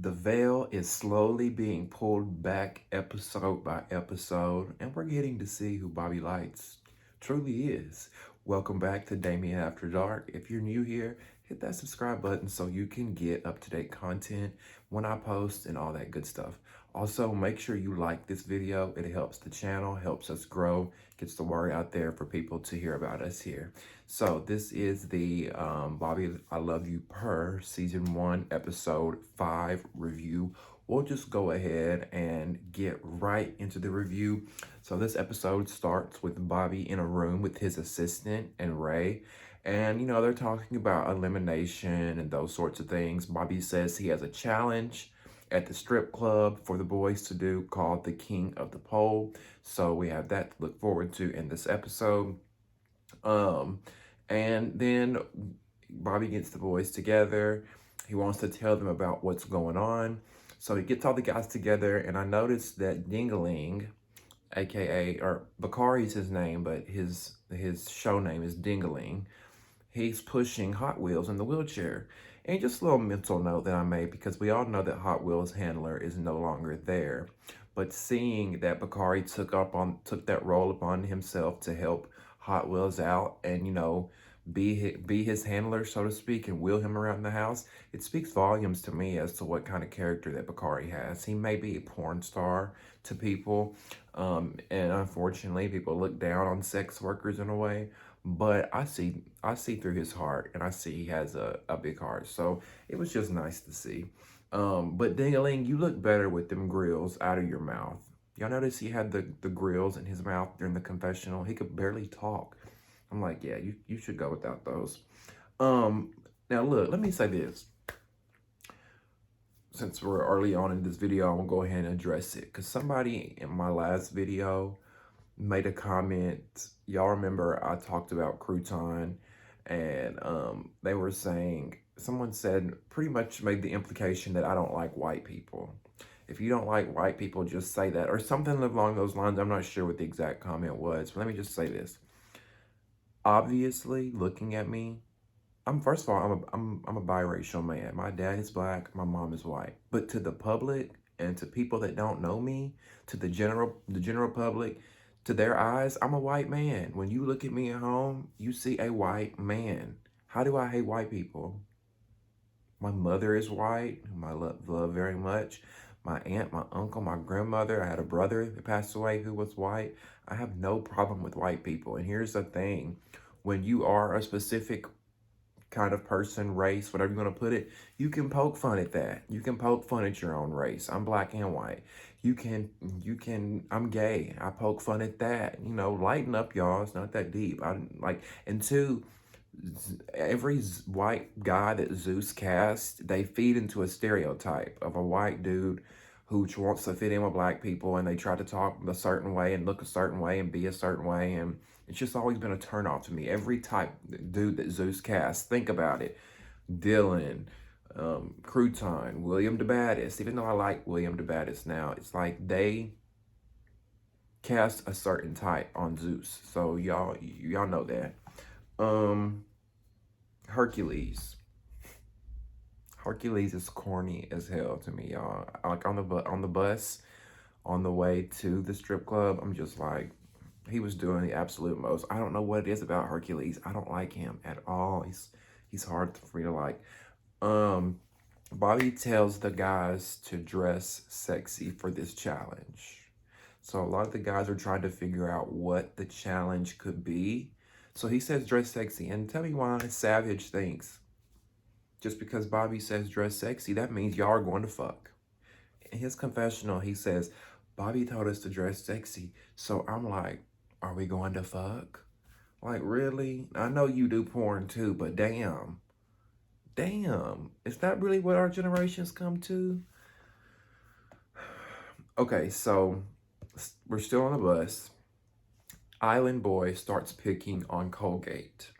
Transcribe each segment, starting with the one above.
The veil is slowly being pulled back episode by episode, and we're getting to see who Bobby Lights truly is. Welcome back to Damien After Dark. If you're new here, hit that subscribe button so you can get up-to-date content when I post and all that good stuff. Also, make sure you like this video. It helps the channel, helps us grow, gets the word out there for people to hear about us here. So this is the Bobby I Love You Purrr Season 1, Episode 5 review. We'll just go ahead and get right into the review. So this episode starts with Bobby in a room with his assistant and Ray. And, you know, they're talking about elimination and those sorts of things. Bobby says he has a challenge at the strip club for the boys to do called the King of the Pole. So we have that to look forward to in this episode. And then Bobby gets the boys together. He wants to tell them about what's going on. So he gets all the guys together, and I noticed that Dingaling, aka, or Bakari's his name, but his show name is Dingaling. He's pushing Hot Wheels in the wheelchair. And just a little mental note that I made, because we all know that Hot Wheels handler is no longer there. But seeing that Bakari took that role upon himself to help Hot Wheels out and, you know, be his handler, so to speak, and wheel him around the house, it speaks volumes to me as to what kind of character that Bakari has. He may be a porn star to people, and unfortunately, people look down on sex workers in a way. But I see through his heart, and I see he has a big heart. So it was just nice to see. But Dingaling, you look better with them grills out of your mouth. Y'all notice he had the grills in his mouth during the confessional? He could barely talk. I'm like, yeah, you should go without those. Now look, let me say this. Since we're early on in this video, I'm gonna go ahead and address it. Because somebody in my last video made a comment. Y'all remember I talked about crouton, and they were saying, someone said, pretty much made the implication that I don't like white people. If you don't like white people, just say that, or something along those lines. I'm not sure what the exact comment was, but let me just say this. Obviously, looking at me, first of all, I'm a biracial man. My dad is black, my mom is white. But to the public and to people that don't know me, to the general public, to their eyes, I'm a white man. When you look at me at home, you see a white man. How do I hate white people? My mother is white, whom I love very much. My aunt, my uncle, my grandmother. I had a brother that passed away who was white. I have no problem with white people. And here's the thing. When you are a specific kind of person, race, whatever you want to put it, you can poke fun at that. You can poke fun at your own race. I'm black and white. I'm gay. I poke fun at that. You know, lighten up, y'all. It's not that deep. And two, every white guy that Zeus cast, they feed into a stereotype of a white dude who wants to fit in with black people, and they try to talk a certain way and look a certain way and be a certain way, and it's just always been a turnoff to me. Every type dude that Zeus casts, think about it. Dylan, Crouton, William DeBaddis. Even though I like William DeBaddis now, it's like they cast a certain type on Zeus. So y'all know that. Hercules. Hercules is corny as hell to me, y'all. Like on the bus, on the way to the strip club, I'm just like, he was doing the absolute most. I don't know what it is about Hercules. I don't like him at all. He's hard for me to like. Bobby tells the guys to dress sexy for this challenge. So a lot of the guys are trying to figure out what the challenge could be. So he says dress sexy. And tell me why Savage thinks just because Bobby says dress sexy, that means y'all are going to fuck. In his confessional, he says, Bobby told us to dress sexy. So I'm like, are we going to fuck? Like, really? I know you do porn too, but damn. Damn. Is that really what our generations come to? Okay, so we're still on the bus. Island Boy starts picking on Colgate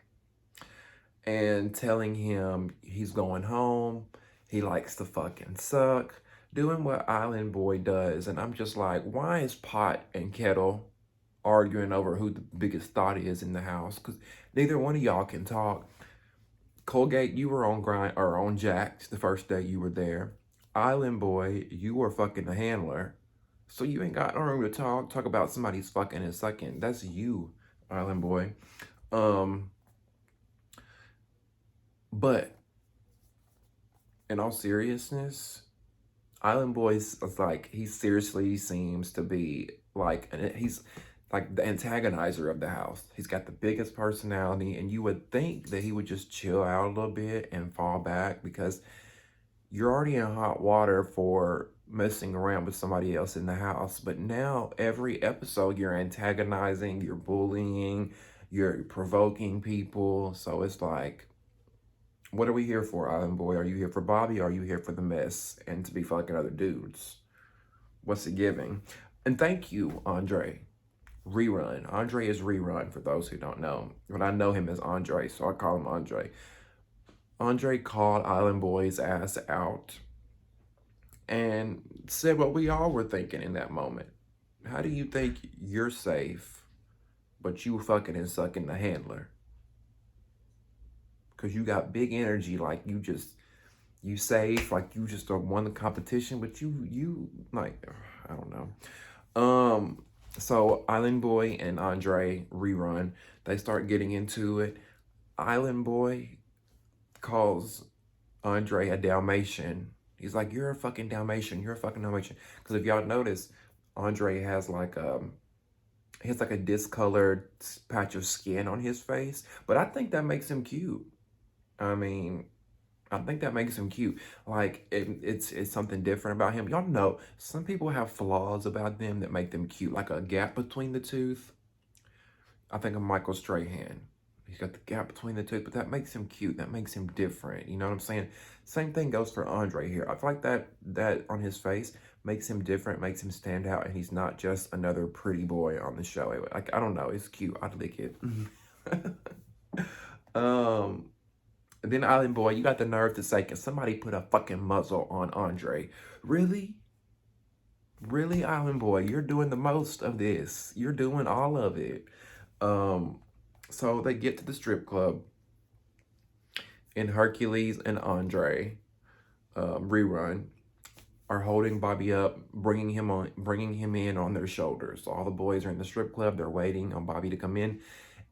and telling him he's going home. He likes to fucking suck. Doing what Island Boy does. And I'm just like, why is Pot and Kettle arguing over who the biggest thought is in the house? Because neither one of y'all can talk. Colgate, you were on grind or on jacked the first day you were there. Island Boy, you were fucking the handler. So you ain't got no room to talk about somebody's fucking and sucking. That's you, Island Boy. Um, but in all seriousness, Island Boy's like he seriously seems to be like he's like the antagonizer of the house. He's got the biggest personality, and you would think that he would just chill out a little bit and fall back because you're already in hot water for messing around with somebody else in the house. But now every episode you're antagonizing, you're bullying, you're provoking people. So it's like, what are we here for, Island Boy? Are you here for Bobby? Or are you here for the mess and to be fucking other dudes? What's it giving? And thank you, Andre. Rerun. Andre is Rerun for those who don't know. But I know him as Andre, so I call him Andre. Andre called Island Boy's ass out and said what we all were thinking in that moment. How do you think you're safe, but you fucking and sucking the handler? Because you got big energy, like you safe, like you just won the competition, but you like, I don't know. So Island Boy and Andre Rerun, they start getting into it. Island Boy calls Andre a Dalmatian. He's like, you're a fucking Dalmatian. You're a fucking Dalmatian. Because if y'all notice, Andre has like a discolored patch of skin on his face. But I think that makes him cute. I mean, I think that makes him cute. Like it's something different about him. Y'all know some people have flaws about them that make them cute, like a gap between the tooth. I think of Michael Strahan. He's got the gap between the tooth, but that makes him cute. That makes him different. You know what I'm saying? Same thing goes for Andre here. I feel like that on his face makes him different, makes him stand out, and he's not just another pretty boy on the show. Like, I don't know, it's cute. I'd lick it. Then Island Boy, you got the nerve to say, can somebody put a fucking muzzle on Andre? Really? Really, Island Boy? You're doing the most of this. You're doing all of it. So they get to the strip club, and Hercules and Andre, Rerun, are holding Bobby up, bringing him in on their shoulders. So all the boys are in the strip club. They're waiting on Bobby to come in.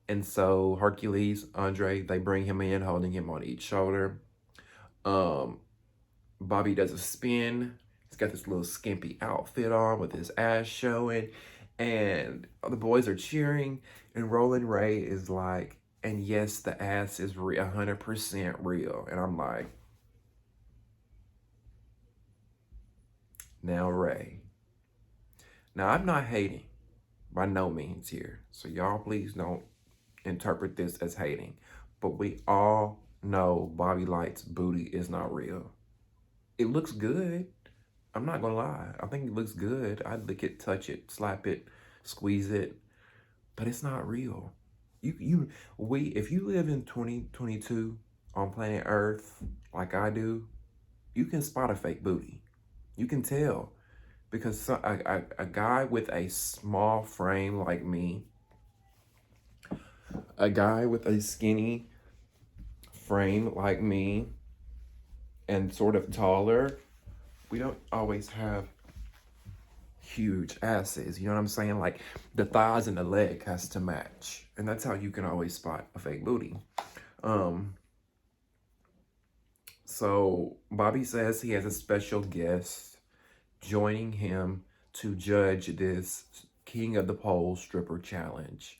And so Hercules, Andre, they bring him in, holding him on each shoulder. Bobby does a spin. He's got this little skimpy outfit on with his ass showing. And the boys are cheering. And Roland Ray is like, and yes, the ass is 100% real. And I'm like, now Ray. Now I'm not hating by no means here. So y'all please don't interpret this as hating. But we all know Bobby Light's booty is not real. It looks good. I'm not gonna lie. I think it looks good. I'd lick it, touch it, slap it, squeeze it. But it's not real. If you live in 2022 on planet Earth like I do, you can spot a fake booty. You can tell. Because a guy with a small frame like me, a guy with a skinny frame like me, and sort of taller, we don't always have huge asses. You know what I'm saying? Like the thighs and the leg has to match. And that's how you can always spot a fake booty. So Bobby says he has a special guest joining him to judge this King of the Pole stripper challenge.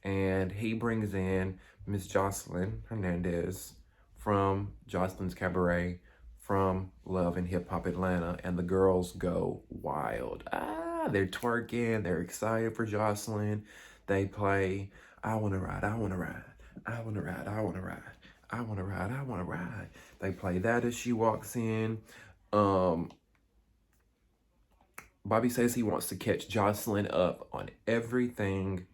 And he brings in Miss Jocelyn Hernandez from Jocelyn's Cabaret from Love and Hip Hop Atlanta. And the girls go wild. They're twerking. They're excited for Jocelyn. They play, I wanna ride, I wanna ride. I wanna ride, I wanna ride. I wanna ride, I wanna ride. They play that as she walks in. Bobby says he wants to catch Jocelyn up on everything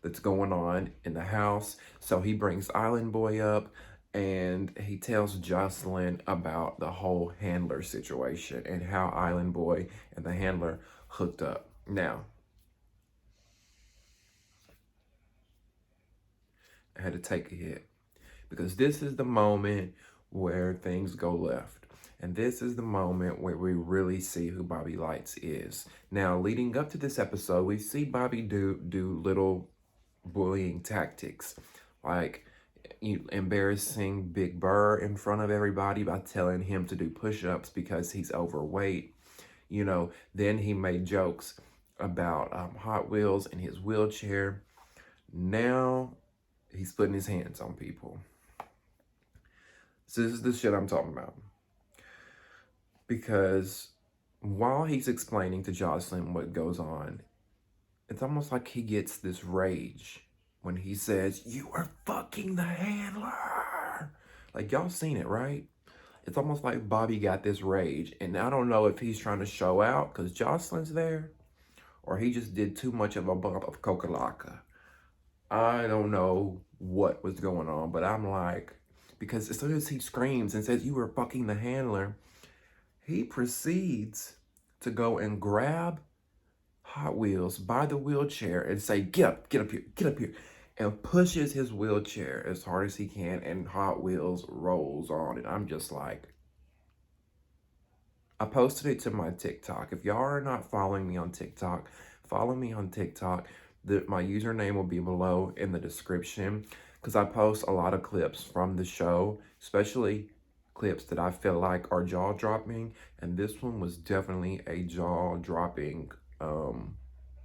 that's going on in the house. So he brings Island Boy up and he tells Jocelyn about the whole handler situation and how Island Boy and the handler hooked up. Now, I had to take a hit because this is the moment where things go left. And this is the moment where we really see who Bobby Lights is. Now, leading up to this episode, we see Bobby do little bullying tactics, like embarrassing Big Purrr in front of everybody by telling him to do push-ups because he's overweight. Then he made jokes about Hot Wheels and his wheelchair. Now he's putting his hands on people. So this is the shit I'm talking about. Because while he's explaining to Jocelyn what goes on, it's almost like he gets this rage when he says, "You are fucking the handler." Like, y'all seen it, right? It's almost like Bobby got this rage. And I don't know if he's trying to show out because Jocelyn's there, or he just did too much of a bump of Coca-Cola. I don't know what was going on, but I'm like, because as soon as he screams and says, "You were fucking the handler," he proceeds to go and grab Hot Wheels by the wheelchair and say, get up here," and pushes his wheelchair as hard as he can, and Hot Wheels rolls on. And I'm just like, I posted it to my TikTok. If y'all are not following me on TikTok, follow me on TikTok. My username will be below in the description, because I post a lot of clips from the show, especially clips that I feel like are jaw-dropping, and this one was definitely a jaw-dropping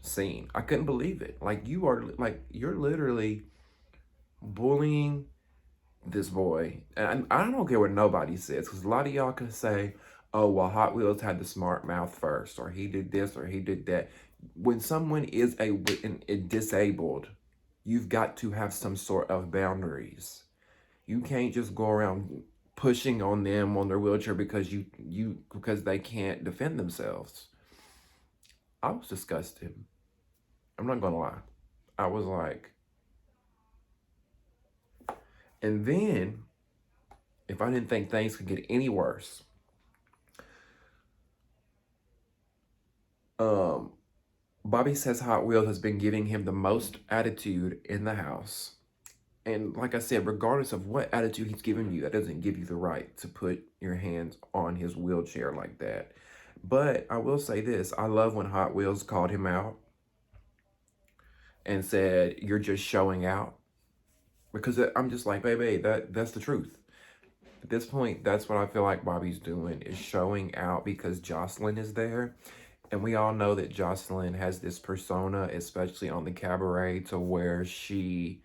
scene. I couldn't believe it. Like, you're literally bullying this boy. And I don't care what nobody says, because a lot of y'all can say, "Oh, well, Hot Wheels had the smart mouth first, or he did this, or he did that." When someone is disabled, you've got to have some sort of boundaries. You can't just go around pushing on them on their wheelchair because because they can't defend themselves. I was disgusted. I'm not gonna lie. I was like, and then if I didn't think things could get any worse, Bobby says Hot Wheels has been giving him the most attitude in the house. And like I said, regardless of what attitude he's giving you, that doesn't give you the right to put your hands on his wheelchair like that. But I will say this. I love when Hot Wheels called him out and said, "You're just showing out." Because I'm just like, baby, that's the truth. At this point, that's what I feel like Bobby's doing, is showing out because Jocelyn is there. And we all know that Jocelyn has this persona, especially on the cabaret, to where she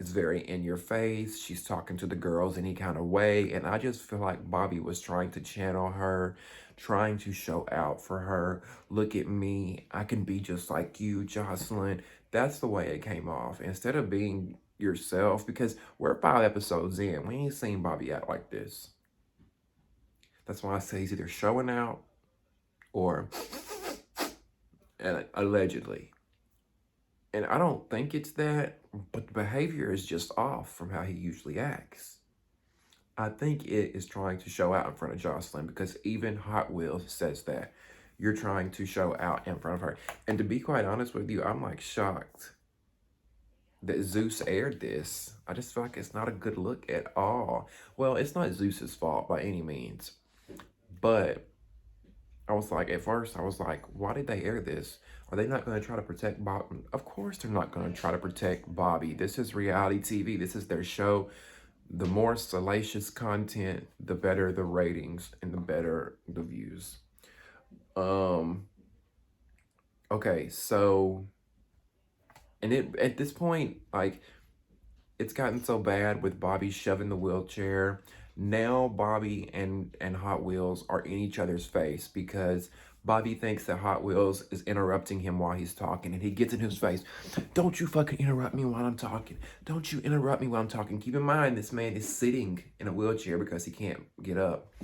is very in your face. She's talking to the girls any kind of way. And I just feel like Bobby was trying to channel her, trying to show out for her. "Look at me. I can be just like you, Jocelyn." That's the way it came off. Instead of being yourself, because we're 5 episodes in. We ain't seen Bobby act like this. That's why I say he's either showing out or allegedly. And I don't think it's that, but the behavior is just off from how he usually acts. I think it is trying to show out in front of Jocelyn, because even Hot Wheels says that. You're trying to show out in front of her. And to be quite honest with you, I'm like shocked that Zeus aired this. I just feel like it's not a good look at all. Well, it's not Zeus's fault by any means. But I was like, at first, I was like, why did they air this? Are they not going to try to protect Bobby? Of course they're not going to try to protect Bobby. This is reality TV. This is their show. The more salacious content, the better the ratings and the better the views. Okay, so, and at this point, like, it's gotten so bad with Bobby shoving the wheelchair. Now Bobby and Hot Wheels are in each other's face, because Bobby thinks that Hot Wheels is interrupting him while he's talking, and he gets in his face. "Don't you fucking interrupt me while I'm talking. Don't you interrupt me while I'm talking." Keep in mind, this man is sitting in a wheelchair because he can't get up.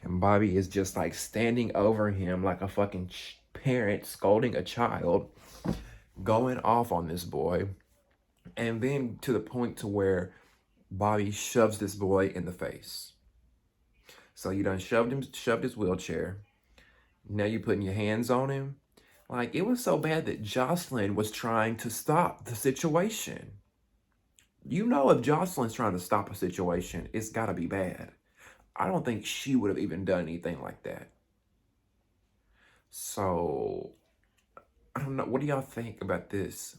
And Bobby is just like standing over him like a fucking parent scolding a child, going off on this boy. And then to the point to where Bobby shoves this boy in the face. So you done shoved his wheelchair. Now you putting your hands on him. Like, it was so bad that Jocelyn was trying to stop the situation. You know, if Jocelyn's trying to stop a situation, it's gotta be bad. I don't think she would have even done anything like that. So, I don't know. What do y'all think about this?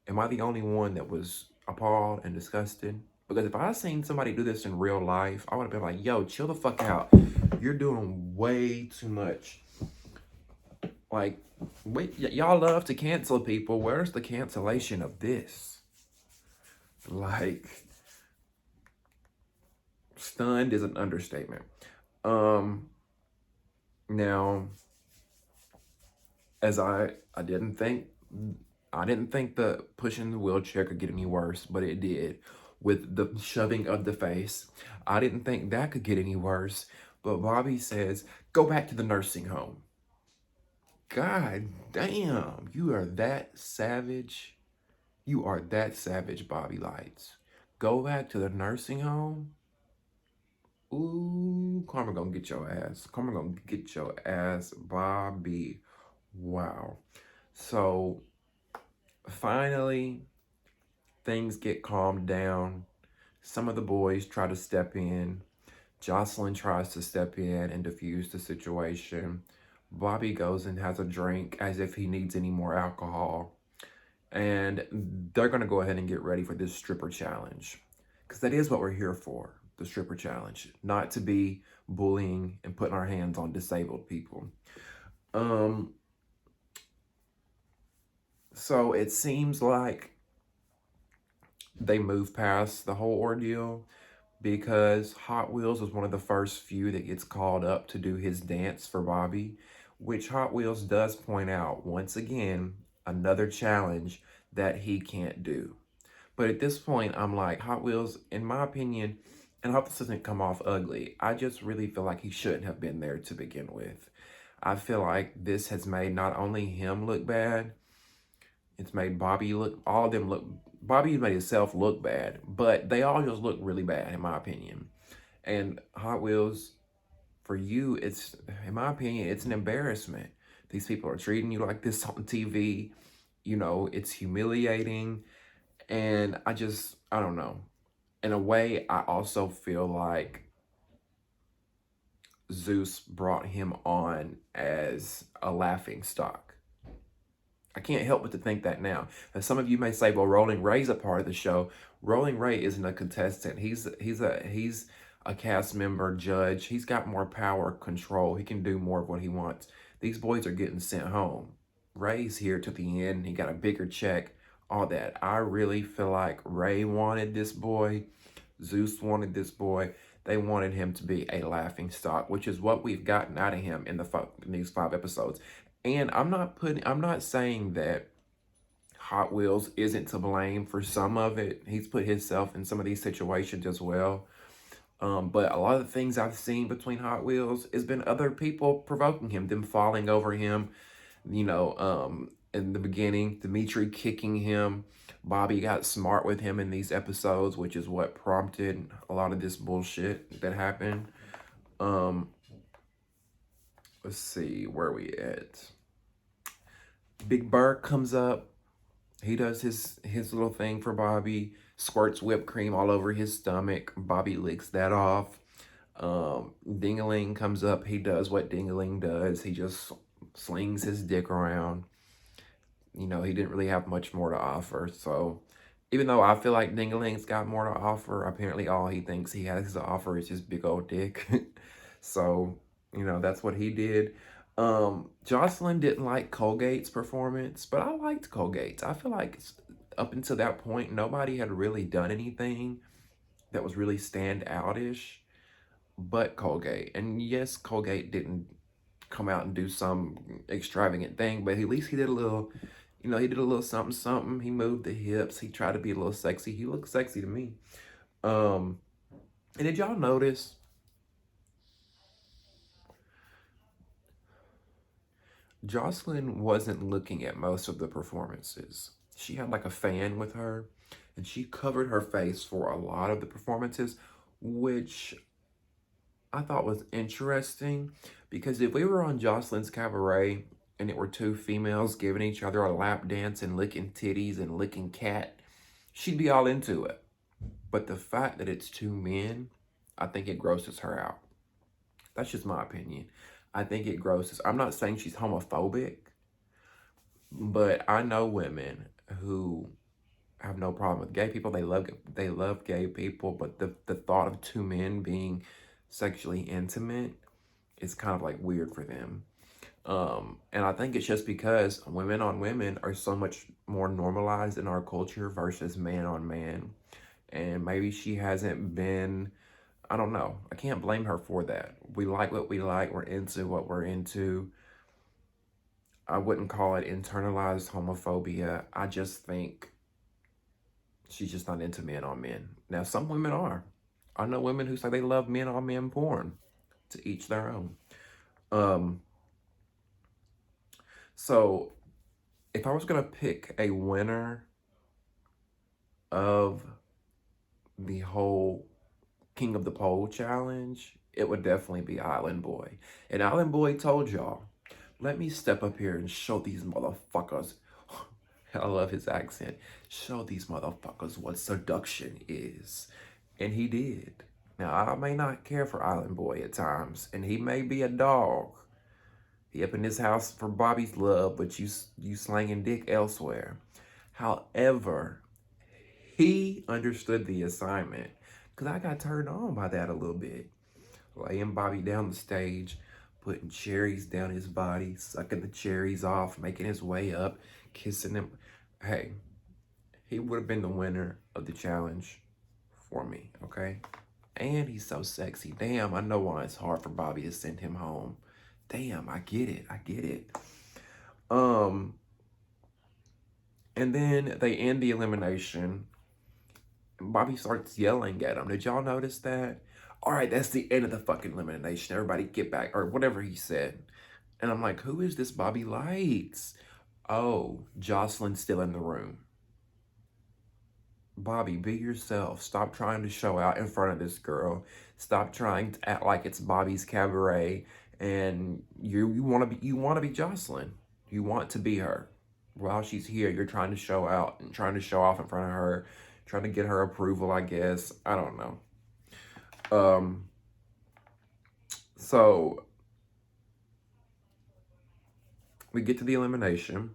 Am I the only one that was appalled and disgusted? Because if I seen somebody do this in real life, I would have been like, yo, chill the fuck out. You're doing way too much. Like, wait, y'all love to cancel people. Where's the cancellation of this? Like, stunned is an understatement. Now, as I didn't think the pushing the wheelchair could get any worse, but it did with the shoving of the face. I didn't think that could get any worse, but Bobby says, go back to the nursing home. God damn, you are that savage. You are that savage, Bobby Lights. Go back to the nursing home? Ooh, karma gonna get your ass. Karma gonna get your ass, Bobby. Wow. So, finally, things get calmed down. Some of the boys try to step in. Jocelyn tries to step in and diffuse the situation. Bobby goes and has a drink as if he needs any more alcohol. And they're going to go ahead and get ready for this stripper challenge. Because that is what we're here for, the stripper challenge. Not to be bullying and putting our hands on disabled people. So it seems like they move past the whole ordeal because Hot Wheels was one of the first few that gets called up to do his dance for Bobby, which Hot Wheels does point out, once again, another challenge that he can't do. But at this point, I'm like, Hot Wheels, in my opinion, and I hope this doesn't come off ugly, I just really feel like he shouldn't have been there to begin with. I feel like this has made not only him look bad, it's made Bobby look, all of them look, Bobby made himself look bad, but they all just look really bad, in my opinion. And Hot Wheels, for you, it's, in my opinion, it's an embarrassment. These people are treating you like this on TV. You know, it's humiliating. And I don't know. In a way, I also feel like Zeus brought him on as a laughing stock. I can't help but to think that now. And some of you may say, well, Rolling Ray's a part of the show. Rolling Ray isn't a contestant. He's a cast member, judge. He's got more power, control. He can do more of what he wants. These boys are getting sent home. Ray's here to the end. He got a bigger check, all that. I really feel like Ray wanted this boy. Zeus wanted this boy. They wanted him to be a laughing stock, which is what we've gotten out of him in these 5 episodes. And I'm not saying that Hot Wheels isn't to blame for some of it. He's put himself in some of these situations as well. But a lot of the things I've seen between Hot Wheels has been other people provoking him, them falling over him, you know, in the beginning, Dimitri kicking him. Bobby got smart with him in these episodes, which is what prompted a lot of this bullshit that happened. Let's see, where are we at? Big Bird comes up. He does his little thing for Bobby. Squirts whipped cream all over his stomach. Bobby licks that off. Dingaling comes up. He does what Dingaling does. He just slings his dick around. You know, he didn't really have much more to offer. So, even though I feel like Dingaling's got more to offer, apparently all he thinks he has to offer is just big old dick. So, you know, that's what he did. Jocelyn didn't like Colgate's performance, but I liked Colgate's. I feel like up until that point, nobody had really done anything that was really stand-out-ish but Colgate. And yes, Colgate didn't come out and do some extravagant thing, but at least he did a little, you know, he did a little something, something. He moved the hips. He tried to be a little sexy. He looked sexy to me. And did y'all notice Jocelyn wasn't looking at most of the performances? She had like a fan with her, and she covered her face for a lot of the performances, which I thought was interesting, because if we were on Jocelyn's Cabaret and it were 2 females giving each other a lap dance and licking titties and licking cat, she'd be all into it. But the fact that it's 2 men I think it grosses her out. That's just my opinion. I think it grosses. I'm not saying she's homophobic, but I know women who have no problem with gay people. They love gay people, but the thought of two men being sexually intimate is kind of like weird for them. And I think it's just because women on women are so much more normalized in our culture versus man on man. And maybe she hasn't been, I don't know. I can't blame her for that. We like what we like, we're into what we're into. I wouldn't call it internalized homophobia. I just think she's just not into men on men. Now, some women are. I know women who say they love men on men porn. To each their own. Um, so if I was gonna pick a winner of the whole King of the Pole challenge, it would definitely be Island Boy. And Island Boy told y'all, let me step up here and show these motherfuckers. I love his accent. Show these motherfuckers what seduction is. And he did. Now, I may not care for Island Boy at times, and he may be a dog. He up in his house for Bobby's love, but you slanging dick elsewhere. However, he understood the assignment, because I got turned on by that a little bit. Laying Bobby down the stage, putting cherries down his body, sucking the cherries off, making his way up, kissing him. Hey, he would have been the winner of the challenge for me, okay? And he's so sexy. Damn, I know why it's hard for Bobby to send him home. Damn, I get it. I get it. And then they end the elimination. Bobby starts yelling at him. Did y'all notice that? All right, that's the end of the fucking elimination. Everybody get back, or whatever he said. And I'm like, who is this Bobby Lights? Oh, Jocelyn's still in the room. Bobby, be yourself. Stop trying to show out in front of this girl. Stop trying to act like it's Bobby's cabaret and you want to be Jocelyn. You want to be her. While she's here, you're trying to show out and trying to show off in front of her, trying to get her approval, I guess. I don't know. So we get to the elimination,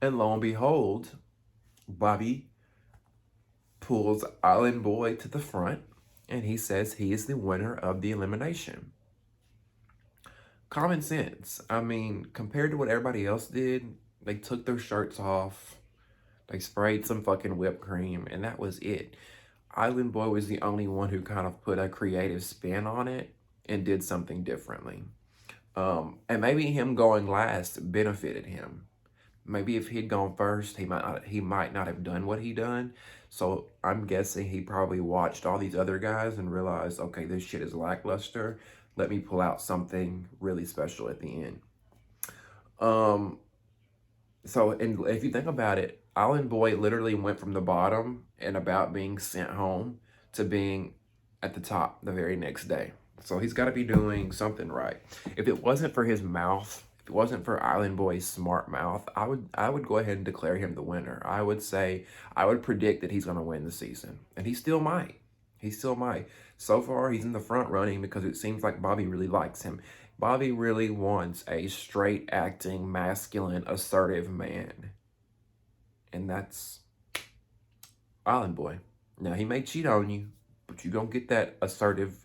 and lo and behold, Bobby pulls Island Boy to the front, and he says he is the winner of the elimination. Common sense. I mean, compared to what everybody else did, they took their shirts off, they sprayed some fucking whipped cream, and that was it. Island Boy was the only one who kind of put a creative spin on it and did something differently. And maybe him going last benefited him. Maybe if he'd gone first, he might not have done what he done. So I'm guessing he probably watched all these other guys and realized, okay, this shit is lackluster. Let me pull out something really special at the end. So and if you think about it, Island Boy literally went from the bottom and about being sent home to being at the top the very next day. So he's got to be doing something right. If it wasn't for his mouth, if it wasn't for Island Boy's smart mouth, I would go ahead and declare him the winner. I would predict that he's going to win the season, and he still might. He still might. So far, he's in the front running because it seems like Bobby really likes him. Bobby really wants a straight acting, masculine, assertive man. And that's Island Boy. Now, he may cheat on you, but you're going to get that assertive,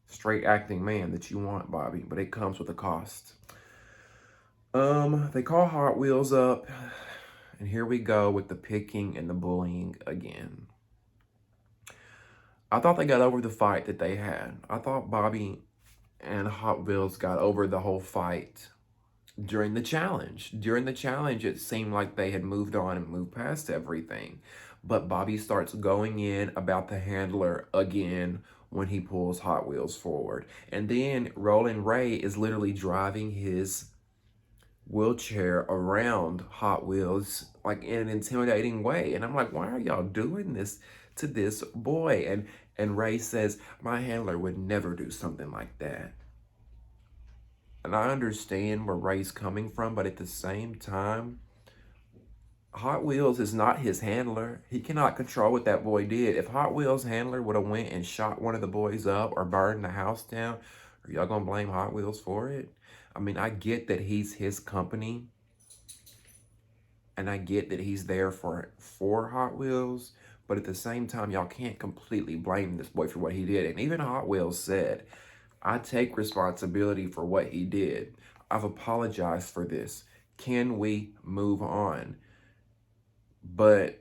straight acting man that you want, Bobby. But it comes with a cost. They call Hot Wheels up. And here we go with the picking and the bullying again. I thought they got over the fight that they had. I thought Bobby and Hot Wheels got over the whole fight during the challenge. During the challenge, it seemed like they had moved on and moved past everything. But Bobby starts going in about the handler again when he pulls Hot Wheels forward. And then Roland Ray is literally driving his wheelchair around Hot Wheels like in an intimidating way. And I'm like, why are y'all doing this to this boy? And Ray says, my handler would never do something like that. And I understand where Ray's coming from, but at the same time, Hot Wheels is not his handler. He cannot control what that boy did. If Hot Wheels handler would have went and shot one of the boys up or burned the house down, are y'all gonna blame Hot Wheels for it? I mean, I get that he's his company, and I get that he's there for Hot Wheels, but at the same time, y'all can't completely blame this boy for what he did. And even Hot Wheels said, I take responsibility for what he did. I've apologized for this. Can we move on? But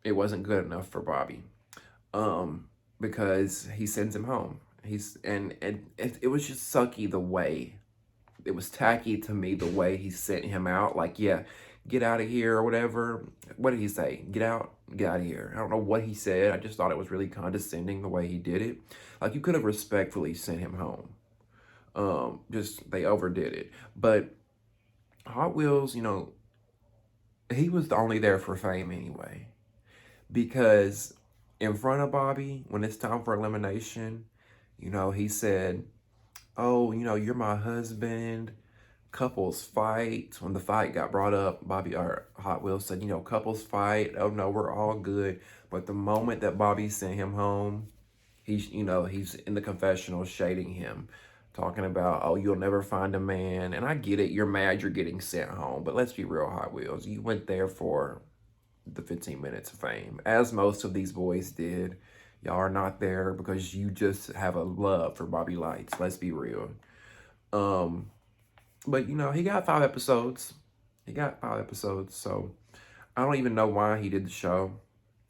it wasn't good enough for Bobby, because he sends him home. It was just sucky the way. It was tacky to me the way he sent him out. Like, yeah, get out of here or whatever. What did he say? Get out of here. I don't know what he said. I just thought it was really condescending the way he did it. Like, you could have respectfully sent him home. Just, they overdid it. But Hot Wheels, he was only there for fame anyway. Because in front of Bobby, when it's time for elimination, he said, oh, you're my husband. Couples fight. When the fight got brought up, Bobby or Hot Wheels said, couples fight. Oh no, we're all good. But the moment that Bobby sent him home, he's in the confessional shading him, talking about, oh, you'll never find a man. And I get it. You're mad you're getting sent home. But let's be real, Hot Wheels. You went there for the 15 minutes of fame, as most of these boys did. Y'all are not there because you just have a love for Bobby Lights. Let's be real. But he got 5 episodes. So I don't even know why he did the show.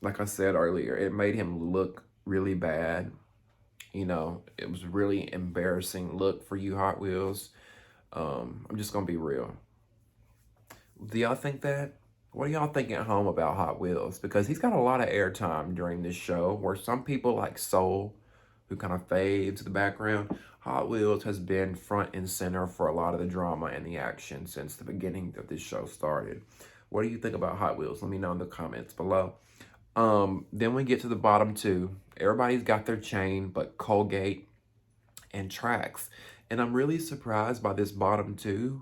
Like I said earlier, it made him look really bad. It was really embarrassing look for you, Hot Wheels. I'm just gonna be real. Do y'all think that? What do y'all think at home about Hot Wheels? Because he's got a lot of airtime during this show, where some people like Soul, who kind of fade to the background. Hot Wheels has been front and center for a lot of the drama and the action since the beginning of this show started. What do you think about Hot Wheels? Let me know in the comments below. Then we get to the bottom 2. Everybody's got their chain, but Colgate and Trax. And I'm really surprised by this bottom 2.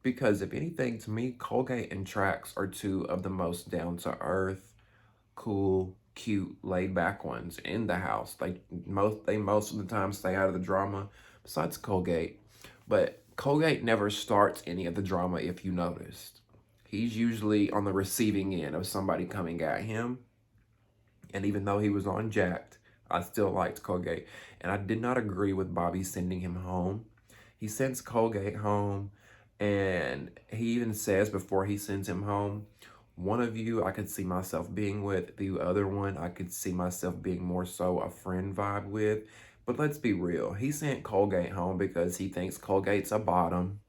Because if anything, to me, Colgate and Trax are 2 of the most down-to-earth, cool, cute, laid-back ones in the house. Like, they most of the time stay out of the drama, besides Colgate. But Colgate never starts any of the drama, if you noticed. He's usually on the receiving end of somebody coming at him. And even though he was on Jacked, I still liked Colgate. And I did not agree with Bobby sending him home. He sends Colgate home. And he even says before he sends him home, one of you I could see myself being with, the other one I could see myself being more so a friend vibe with. But let's be real. He sent Colgate home because he thinks Colgate's a bottom.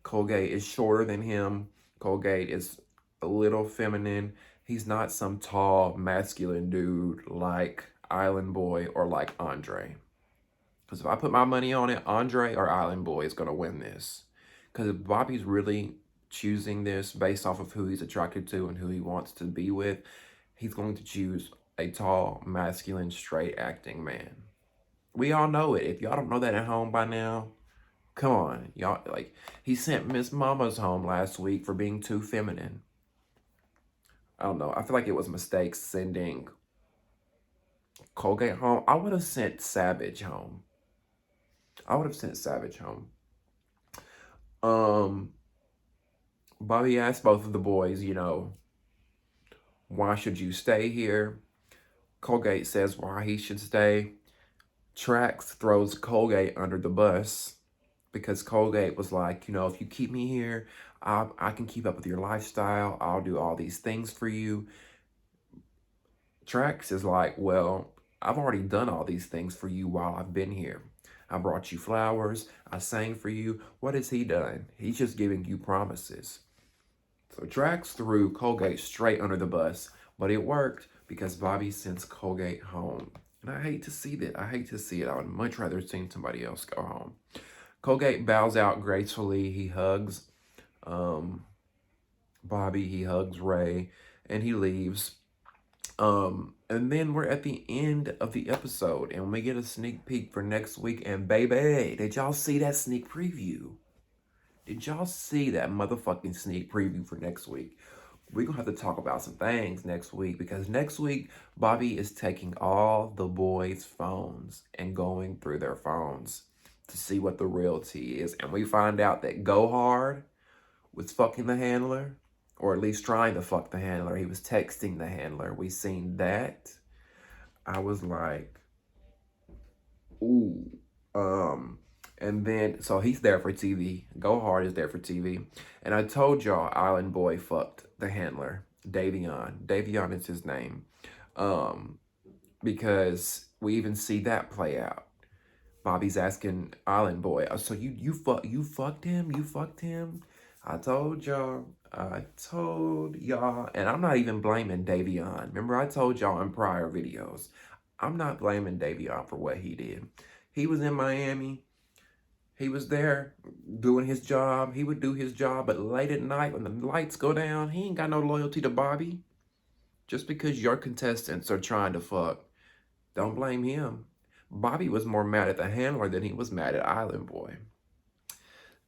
Colgate is shorter than him. Colgate is a little feminine. He's not some tall, masculine dude like Island Boy or like Andre. Because if I put my money on it, Andre or Island Boy is going to win this. Because if Bobby's really choosing this based off of who he's attracted to and who he wants to be with, he's going to choose a tall, masculine, straight acting man. We all know it. If y'all don't know that at home by now, come on. Y'all, like, he sent Miss Mama's home last week for being too feminine. I don't know. I feel like it was a mistake sending Colgate home. I would have sent Savage home. Bobby asked both of the boys, why should you stay here? Colgate says why he should stay. Trax throws Colgate under the bus because Colgate was like, if you keep me here, I can keep up with your lifestyle. I'll do all these things for you. Trax is like, well, I've already done all these things for you while I've been here. I brought you flowers. I sang for you. What has he done? He's just giving you promises. So Trax threw Colgate straight under the bus, but it worked because Bobby sends Colgate home. And I hate to see that. I hate to see it. I would much rather see somebody else go home. Colgate bows out gracefully. He hugs Bobby. He hugs Ray. And he leaves. And then we're at the end of the episode. And we get a sneak peek for next week. And Baybayy, did y'all see that sneak preview? Did y'all see that motherfucking sneak preview for next week? We're gonna have to talk about some things next week because next week Bobby is taking all the boys' phones and going through their phones to see what the real tea is. And we find out that Go Hard was fucking the handler, or at least trying to fuck the handler. He was texting the handler. We seen that. I was like, ooh. And then, so he's there for TV. Go Hard is there for TV. And I told y'all Island Boy fucked the handler, Davion. Davion is his name. Because we even see that play out. Bobby's asking Island Boy, "Oh, so you fucked him? You fucked him?" I told y'all. And I'm not even blaming Davion. Remember, I told y'all in prior videos, I'm not blaming Davion for what he did. He was in Miami. He was there doing his job. He would do his job, but late at night when the lights go down, he ain't got no loyalty to Bobby. Just because your contestants are trying to fuck, don't blame him. Bobby was more mad at the handler than he was mad at Island Boy.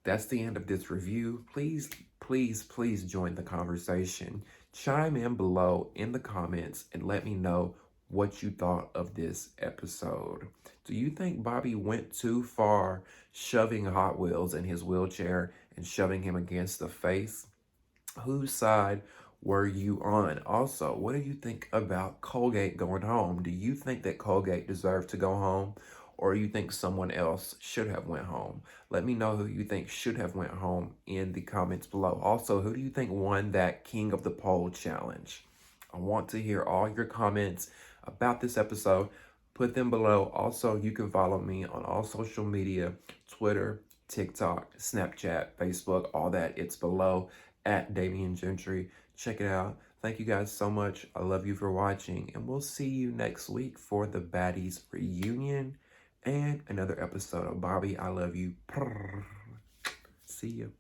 That's the end of this review. Please, please, please join the conversation. Chime in below in the comments and let me know what you thought of this episode. Do you think Bobby went too far shoving Hot Wheels in his wheelchair and shoving him against the face? Whose side were you on? Also, what do you think about Colgate going home? Do you think that Colgate deserved to go home, or you think someone else should have went home? Let me know who you think should have went home in the comments below. Also, who do you think won that King of the Pole challenge? I want to hear all your comments about this episode. Put them below. Also, you can follow me on all social media, Twitter, TikTok, Snapchat, Facebook, all that. It's below at Damian Gentry. Check it out. Thank you guys so much. I love you for watching, and we'll see you next week for the Baddies reunion and another episode of Bobby, I Love You. Purrr. See you.